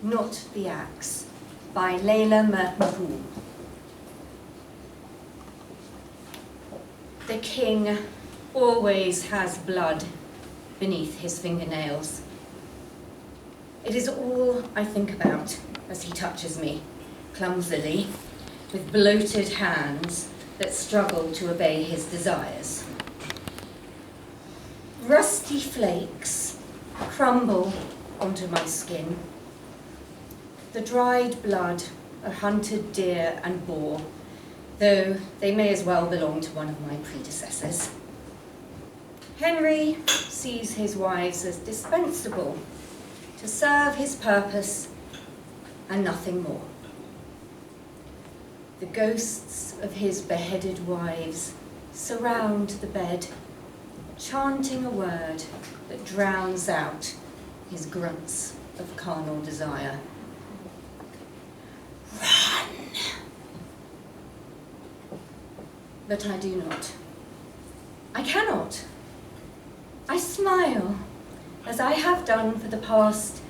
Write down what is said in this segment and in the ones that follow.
Not the Axe, by Leila Murton Poole. The king always has blood beneath his fingernails. It is all I think about as he touches me, clumsily, with bloated hands that struggle to obey his desires. Rusty flakes crumble onto my skin. The dried blood of hunted deer and boar, though they may as well belong to one of my predecessors. Henry sees his wives as dispensable, to serve his purpose and nothing more. The ghosts of his beheaded wives surround the bed, chanting a word that drowns out his grunts of carnal desire. Run! But I do not. I cannot. I smile, as I have done for the past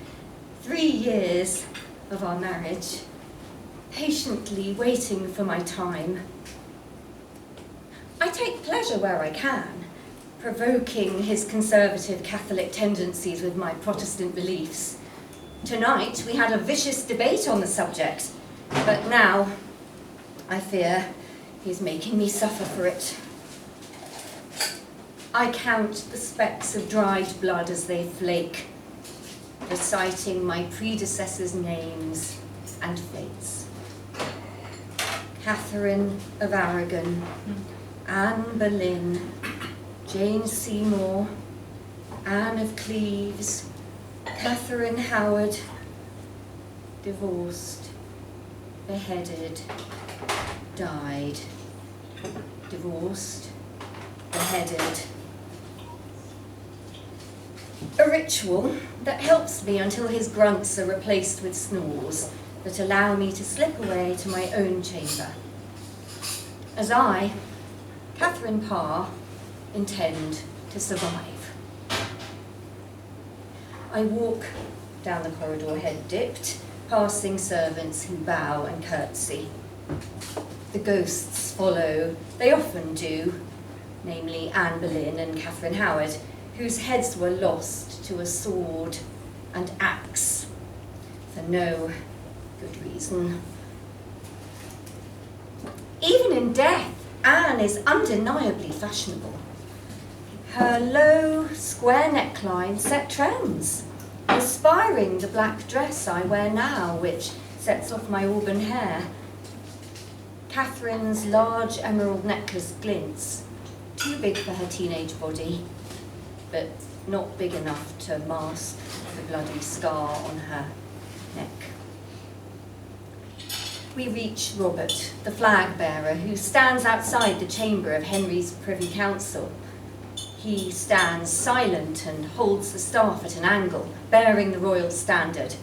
3 years of our marriage, patiently waiting for my time. I take pleasure where I can, provoking his conservative Catholic tendencies with my Protestant beliefs. Tonight we had a vicious debate on the subject, but now, I fear, he's making me suffer for it. I count the specks of dried blood as they flake, reciting my predecessors' names and fates. Catherine of Aragon, Anne Boleyn, Jane Seymour, Anne of Cleves, Catherine Howard, divorced, beheaded, died, divorced, beheaded. A ritual that helps me until his grunts are replaced with snores that allow me to slip away to my own chamber. As I, Katherine Parr, intend to survive. I walk down the corridor head dipped, passing servants who bow and curtsy. The ghosts follow, they often do, namely Anne Boleyn and Catherine Howard, whose heads were lost to a sword and axe for no good reason. Even in death, Anne is undeniably fashionable. Her low, square neckline set trends, inspiring the black dress I wear now, which sets off my auburn hair. Catherine's large emerald necklace glints, too big for her teenage body, but not big enough to mask the bloody scar on her neck. We reach Robert, the flag bearer, who stands outside the chamber of Henry's Privy Council. He stands silent and holds the staff at an angle, bearing the royal standard.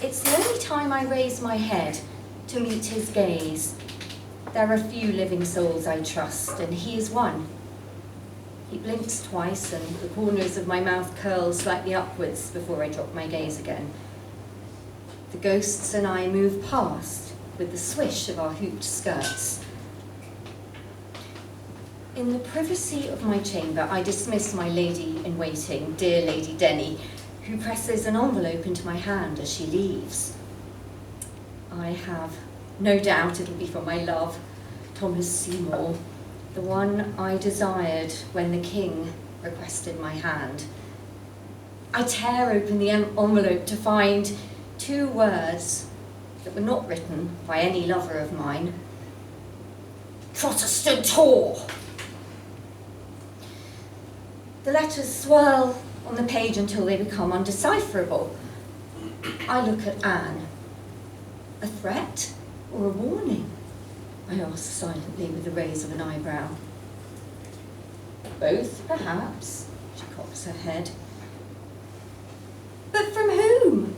It's the only time I raise my head to meet his gaze. There are few living souls I trust, and he is one. He blinks twice, and the corners of my mouth curl slightly upwards before I drop my gaze again. The ghosts and I move past with the swish of our hooped skirts. In the privacy of my chamber, I dismiss my lady-in-waiting, dear Lady Denny, who presses an envelope into my hand as she leaves. I have no doubt it'll be from my love, Thomas Seymour, the one I desired when the king requested my hand. I tear open the envelope to find 2 words that were not written by any lover of mine. Protestant whore! The letters swirl on the page until they become undecipherable. I look at Anne. A threat or a warning? I ask silently with the raise of an eyebrow. Both, perhaps, she cocks her head. But from whom?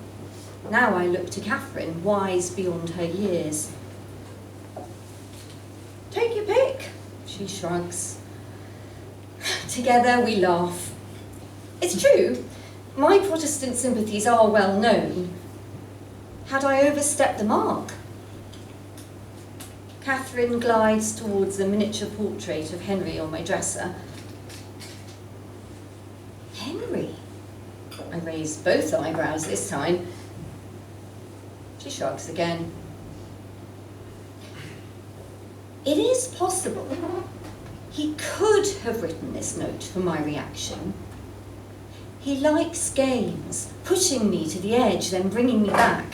Now I look to Catherine, wise beyond her years. Take your pick, she shrugs. Together we laugh. It's true, My Protestant sympathies are well known. Had I overstepped the mark? Catherine glides towards the miniature portrait of Henry on my dresser. Henry? I raise both eyebrows this time. She shrugs again. It is possible he could have written this note for my reaction. He likes games, pushing me to the edge, then bringing me back.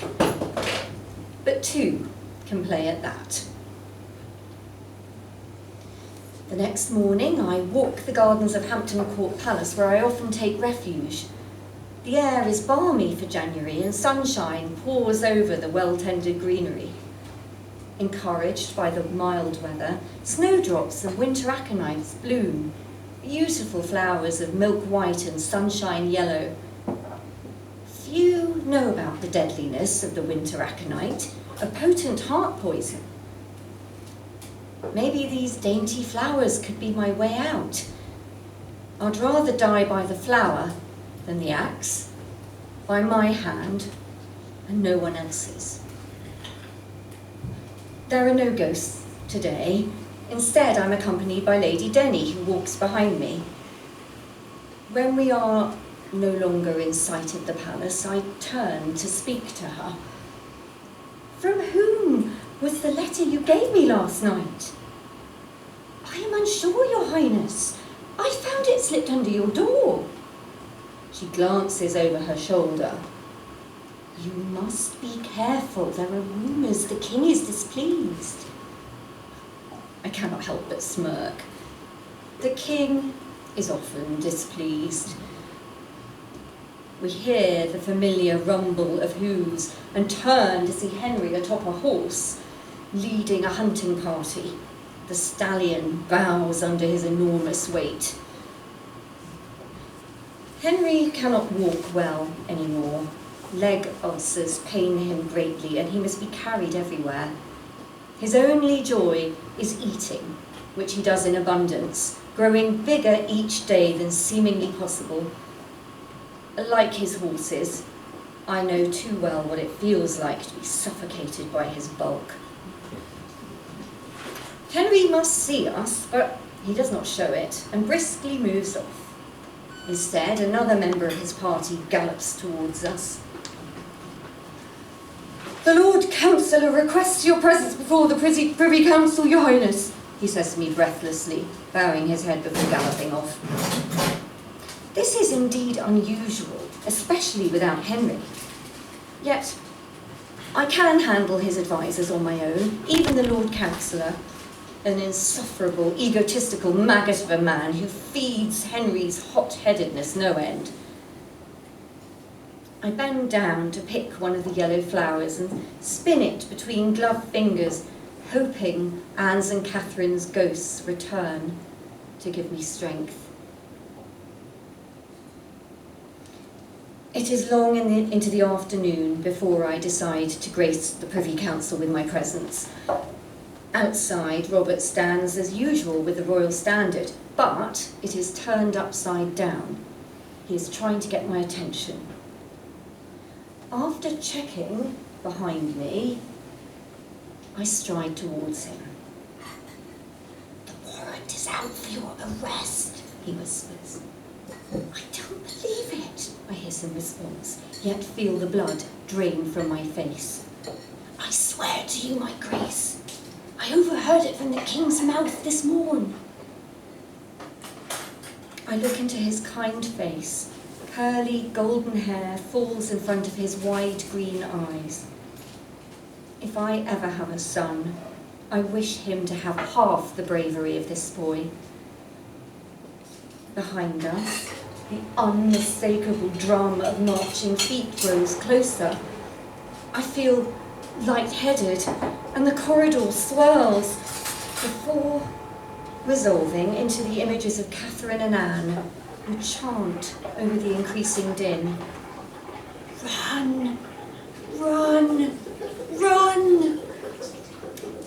But two can play at that. The next morning, I walk the gardens of Hampton Court Palace, where I often take refuge. The air is balmy for January, and sunshine pours over the well-tended greenery. Encouraged by the mild weather, snowdrops and winter aconites bloom, beautiful flowers of milk white and sunshine yellow. Few know about the deadliness of the winter aconite, a potent heart poison. Maybe these dainty flowers could be my way out. I'd rather die by the flower than the axe, by my hand and no one else's. There are no ghosts today. Instead, I'm accompanied by Lady Denny, who walks behind me. When we are no longer in sight of the palace, I turn to speak to her. From whom was the letter you gave me last night? I am unsure, Your Highness. I found it slipped under your door. She glances over her shoulder. You must be careful. There are rumours the king is displeased. I cannot help but smirk. The king is often displeased. We hear the familiar rumble of hooves and turn to see Henry atop a horse, leading a hunting party. The stallion bows under his enormous weight. Henry cannot walk well anymore. Leg ulcers pain him greatly, and he must be carried everywhere. His only joy is eating, which he does in abundance, growing bigger each day than seemingly possible. Like his horses, I know too well what it feels like to be suffocated by his bulk. Henry must see us, but he does not show it, and briskly moves off. Instead, another member of his party gallops towards us. The Lord Councillor requests your presence before the Privy Council, Your Highness, he says to me breathlessly, bowing his head before galloping off. This is indeed unusual, especially without Henry. Yet, I can handle his advisers on my own, even the Lord Councillor, an insufferable, egotistical maggot of a man who feeds Henry's hot-headedness no end. I bend down to pick one of the yellow flowers and spin it between gloved fingers, hoping Anne's and Catherine's ghosts return to give me strength. It is long into the afternoon before I decide to grace the Privy Council with my presence. Outside, Robert stands as usual with the royal standard, but it is turned upside down. He is trying to get my attention. After checking behind me, I stride towards him. The warrant is out for your arrest, he whispers. I don't believe it, I hiss in response, yet feel the blood drain from my face. I swear to you, my grace, I overheard it from the king's mouth this morn. I look into his kind face. Curly, golden hair falls in front of his wide green eyes. If I ever have a son, I wish him to have half the bravery of this boy. Behind us, the unmistakable drum of marching feet grows closer. I feel light-headed, and the corridor swirls before resolving into the images of Catherine and Anne, who chant over the increasing din. Run, run, run!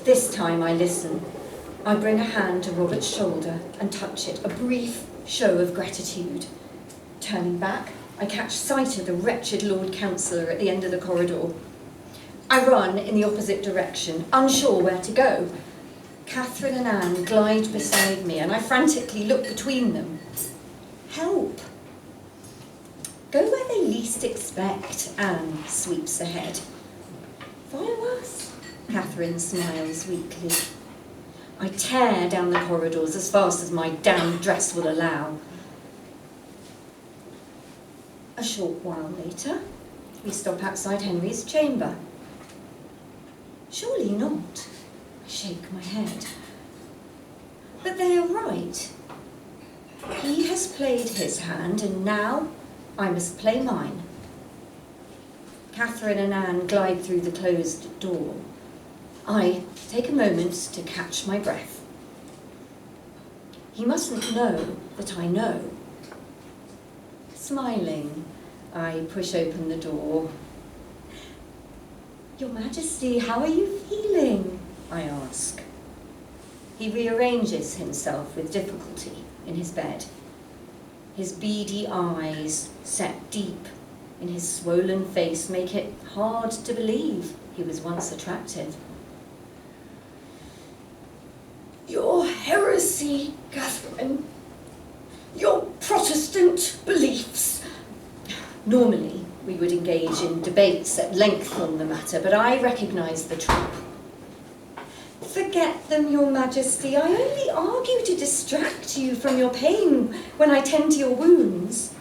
This time I listen. I bring a hand to Robert's shoulder and touch it, a brief show of gratitude. Turning back, I catch sight of the wretched Lord Councillor at the end of the corridor. I run in the opposite direction, unsure where to go. Katherine and Anne glide beside me, and I frantically look between them. Help! Go where they least expect, Anne sweeps ahead. Follow us, Katherine smiles weakly. I tear down the corridors as fast as my damned dress will allow. A short while later, we stop outside Henry's chamber. Surely not, I shake my head. But they are right. He has played his hand, and now I must play mine. Katherine and Anne glide through the closed door. I take a moment to catch my breath. He mustn't know that I know. Smiling, I push open the door. Your Majesty, how are you feeling? I ask. He rearranges himself with difficulty in his bed. His beady eyes, set deep in his swollen face, make it hard to believe he was once attractive. Your heresy, Katherine. Your Protestant beliefs. Normally, we would engage in debates at length on the matter, but I recognise the trap. Forget them, Your Majesty. I only argue to distract you from your pain when I tend to your wounds.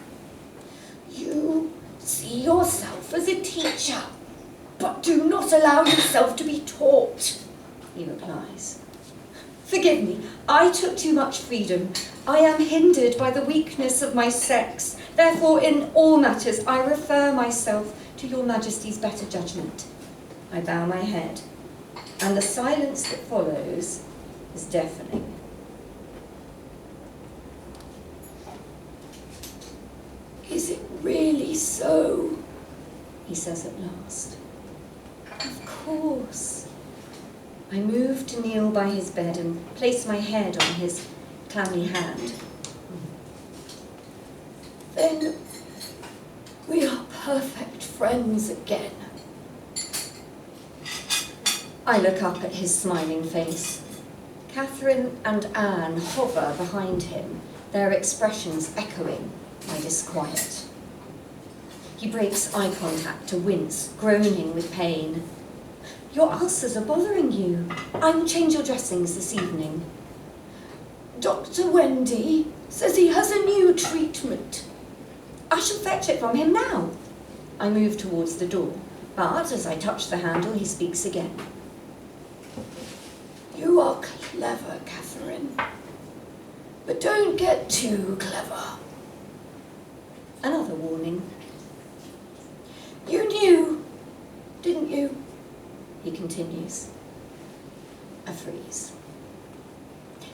You see yourself as a teacher, but do not allow yourself to be taught, he replies. Forgive me, I took too much freedom. I am hindered by the weakness of my sex. Therefore, in all matters, I refer myself to Your Majesty's better judgment. I bow my head, and the silence that follows is deafening. Is it really so? He says at last. Of course. I move to kneel by his bed and place my head on his clammy hand. Then we are perfect friends again. I look up at his smiling face. Katherine and Anne hover behind him, their expressions echoing my disquiet. He breaks eye contact to wince, groaning with pain. Your ulcers are bothering you. I will change your dressings this evening. Dr. Wendy says he has a new treatment. I shall fetch it from him now. I move towards the door, but as I touch the handle, he speaks again. You are clever, Katherine, but don't get too clever. Another warning. You knew, didn't you? He continues. A freeze.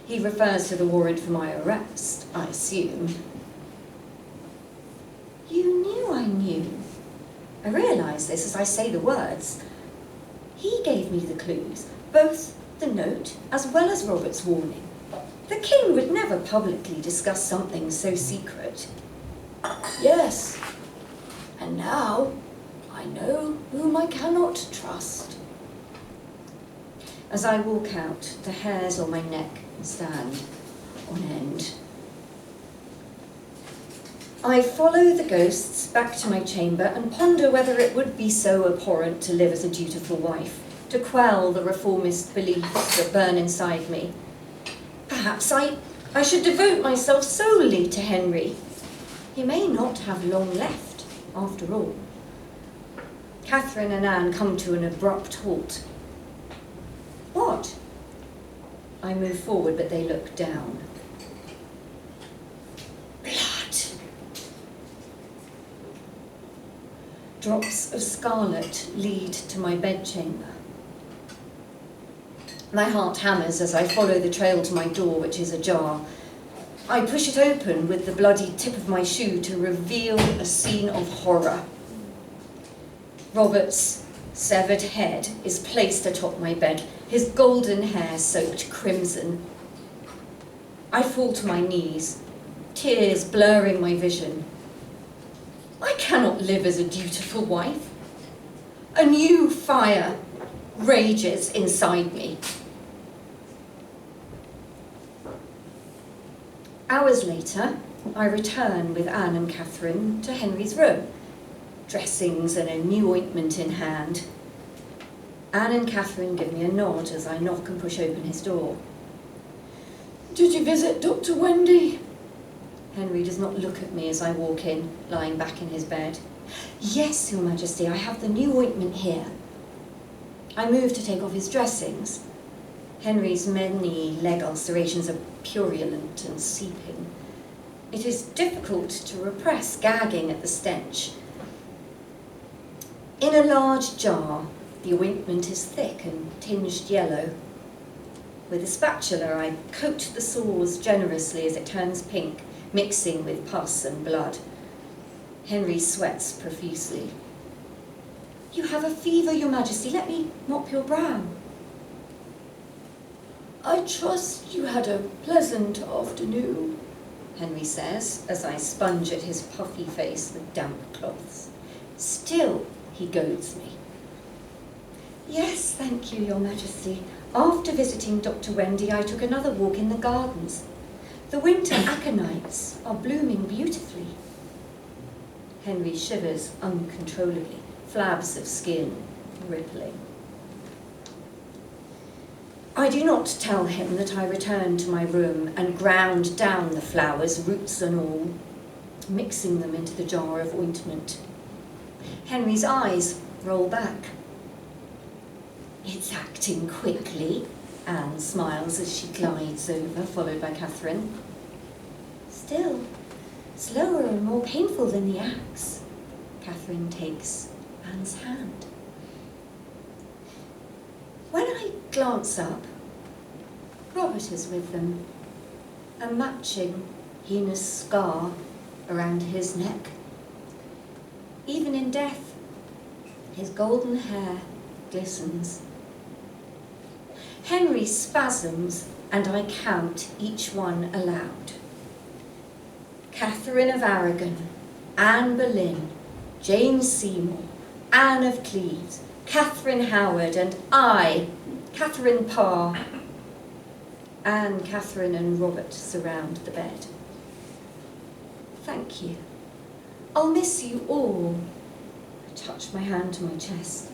He refers to the warrant for my arrest, I assume. You knew I knew. I realise this as I say the words. He gave me the clues, both the note as well as Robert's warning. The king would never publicly discuss something so secret. Yes, and now I know whom I cannot trust. As I walk out, the hairs on my neck stand on end. I follow the ghosts back to my chamber and ponder whether it would be so abhorrent to live as a dutiful wife, to quell the reformist beliefs that burn inside me. Perhaps I should devote myself solely to Henry. He may not have long left, after all. Katherine and Anne come to an abrupt halt. What? I move forward, but they look down. Blood. Drops of scarlet lead to my bedchamber. My heart hammers as I follow the trail to my door, which is ajar. I push it open with the bloody tip of my shoe to reveal a scene of horror. Robert's severed head is placed atop my bed, his golden hair soaked crimson. I fall to my knees, tears blurring my vision. cannot live as a dutiful wife. A new fire rages inside me. Hours later, I return with Anne and Catherine to Henry's room, dressings and a new ointment in hand. Anne and Catherine give me a nod as I knock and push open his door. "Did you visit Dr. Wendy?" Henry does not look at me as I walk in, lying back in his bed. "Yes, Your Majesty, I have the new ointment here." I move to take off his dressings. Henry's many leg ulcerations are purulent and seeping. It is difficult to repress gagging at the stench. In a large jar, the ointment is thick and tinged yellow. With a spatula, I coat the sores generously as it turns pink, mixing with pus and blood. Henry sweats profusely. "You have a fever, Your Majesty. Let me mop your brow." "I trust you had a pleasant afternoon," Henry says, as I sponge at his puffy face with damp cloths. Still, he goads me. "Yes, thank you, Your Majesty. After visiting Dr. Wendy, I took another walk in the gardens. The winter aconites are blooming beautifully." Henry shivers uncontrollably, flabs of skin rippling. I do not tell him that I returned to my room and ground down the flowers, roots and all, mixing them into the jar of ointment. Henry's eyes roll back. "It's acting quickly," Anne smiles as she glides over, followed by Catherine. "Still, slower and more painful than the axe." Catherine takes Anne's hand. When I glance up, Robert is with them, a matching heinous scar around his neck. Even in death, his golden hair glistens. Henry spasms, and I count each one aloud. Catherine of Aragon, Anne Boleyn, Jane Seymour, Anne of Cleves, Catherine Howard, and I, Katherine Parr. Anne, Catherine, and Robert surround the bed. "Thank you. I'll miss you all." I touch my hand to my chest.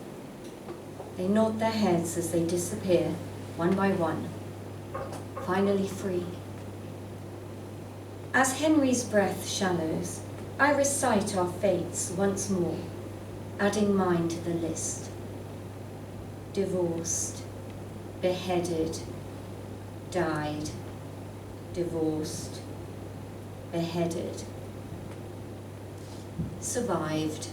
They nod their heads as they disappear, one by one, finally free. As Henry's breath shallows, I recite our fates once more, adding mine to the list. Divorced, beheaded, died, divorced, beheaded, survived.